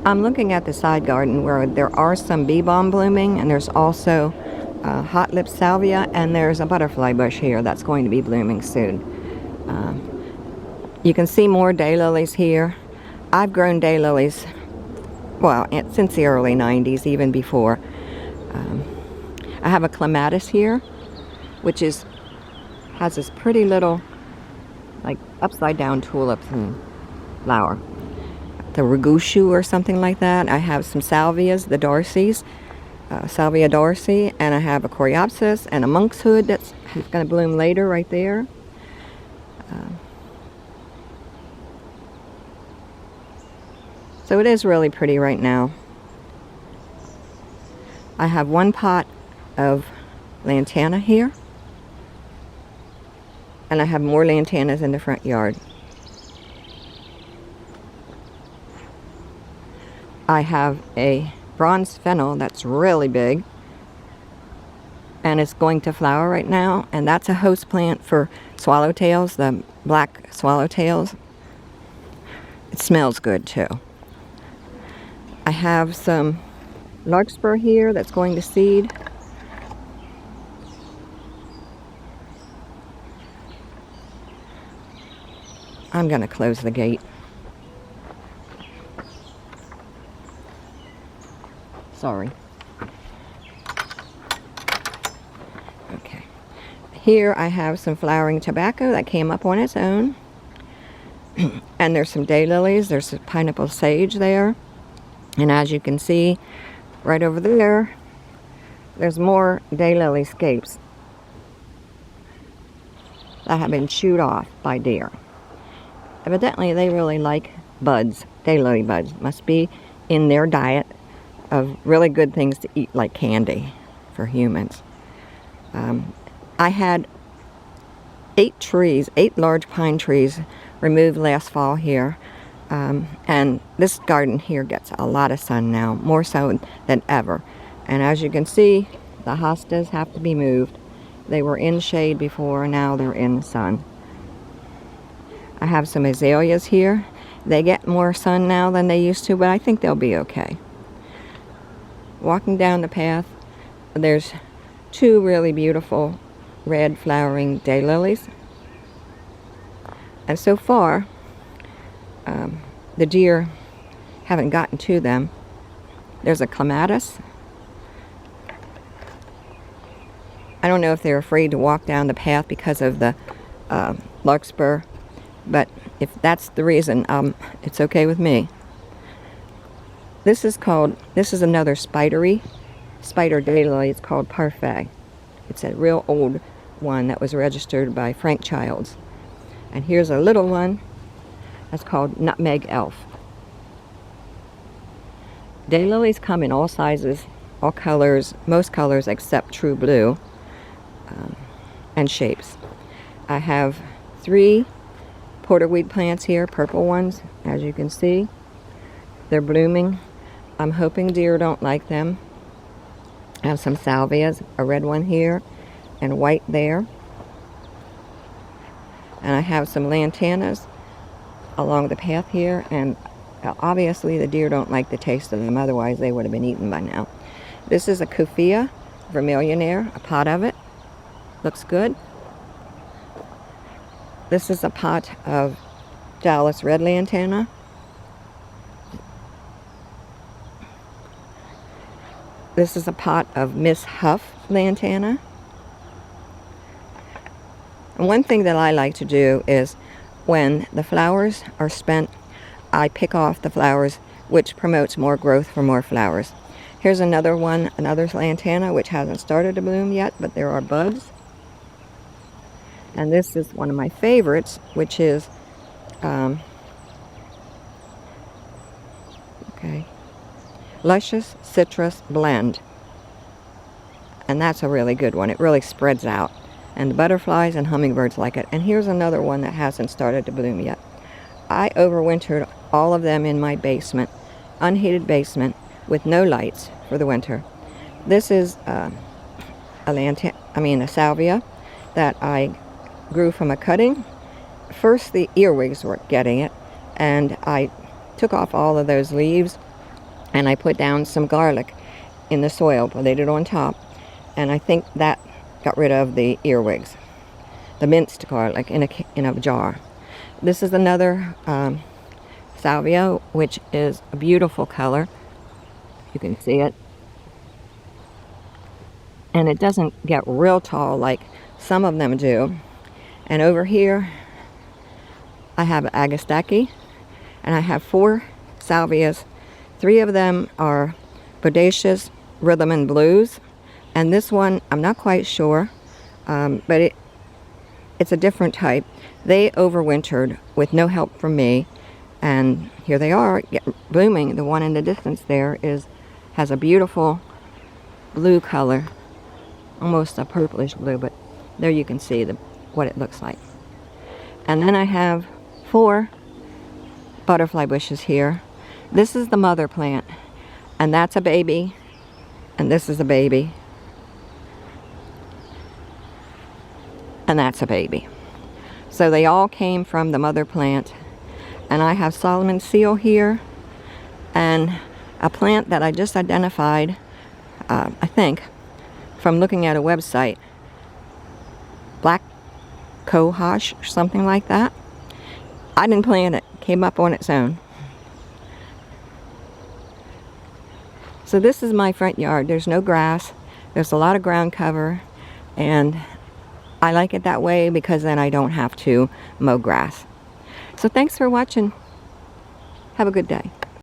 I'm looking at the side garden where there are some bee balm blooming, and there's also hot lip salvia, and there's a butterfly bush here that's going to be blooming soon. You can see more daylilies here. I've grown daylilies, well, since the early 90s, even before. I have a clematis here, which has this pretty little, like, upside down tulips and flower. The Ragushu or something like that. I have some salvias, the Darcy's, Salvia Darcy, and I have a Coreopsis and a monkshood that's going to bloom later right there. So it is really pretty right now. I have one pot of lantana here, and I have more lantanas in the front yard. I have a bronze fennel that's really big, and it's going to flower right now, and that's a host plant for swallowtails, the black swallowtails. It smells good too. I have some larkspur here that's going to seed. I'm going to close the gate. Sorry. Okay. Here I have some flowering tobacco that came up on its own. And there's some daylilies. There's some pineapple sage there. And as you can see, right over there, there's more daylily scapes that have been chewed off by deer. Evidently, they really like buds, daylily buds. Must be in their diet of really good things to eat, like candy for humans. I had 8 large pine trees removed last fall here. And this garden here gets a lot of sun now, more so than ever. And as you can see, the hostas have to be moved. They were in shade before, now they're in the sun. I have some azaleas here. They get more sun now than they used to, but I think they'll be okay. Walking down the path, there's 2 really beautiful red flowering daylilies. And so far, the deer haven't gotten to them. There's a clematis. I don't know if they're afraid to walk down the path because of the larkspur, but if that's the reason, it's okay with me. This is another spider daylily. It's called Parfait. It's a real old one that was registered by Frank Childs. And here's a little one that's called Nutmeg Elf. Daylilies come in all sizes, all colors, most colors except true blue, and shapes. I have 3 porterweed plants here, purple ones, as you can see. They're blooming. I'm hoping deer don't like them. I have some salvias, a red one here, and white there. And I have some lantanas along the path here, and obviously the deer don't like the taste of them, otherwise they would have been eaten by now. This is a Kufia vermillionaire, a pot of it. Looks good. This is a pot of Dallas red lantana. This is a pot of Miss Huff lantana. And one thing that I like to do is when the flowers are spent, I pick off the flowers, which promotes more growth for more flowers. Here's another one, another lantana, which hasn't started to bloom yet, but there are buds. And this is one of my favorites, which is, Luscious Citrus Blend. And that's a really good one. It really spreads out. And the butterflies and hummingbirds like it. And here's another one that hasn't started to bloom yet. I overwintered all of them in my basement, unheated basement, with no lights for the winter. This is a salvia that I grew from a cutting. First the earwigs were getting it, and I took off all of those leaves and I put down some garlic in the soil, laid it on top, and I think that got rid of the earwigs. The minced garlic in a jar. This is another salvia, which is a beautiful color. You can see it. And it doesn't get real tall like some of them do. And over here, I have Agastache, and I have 4 salvias. 3 of them are Bodacious Rhythm and Blues, and this one, I'm not quite sure, but it's a different type. They overwintered with no help from me, and here they are blooming. The one in the distance there has a beautiful blue color, almost a purplish blue, but there you can see what it looks like. And then I have 4 butterfly bushes here. This is the mother plant, and that's a baby, and this is a baby, and that's a baby. So they all came from the mother plant. And I have Solomon seal here, and a plant that I just identified, I think, from looking at a website, Black Cohosh or something like that. I didn't plant it, came up on its own. So this is my front yard. There's no grass, there's a lot of ground cover, and I like it that way because then I don't have to mow grass. So thanks for watching. Have a good day.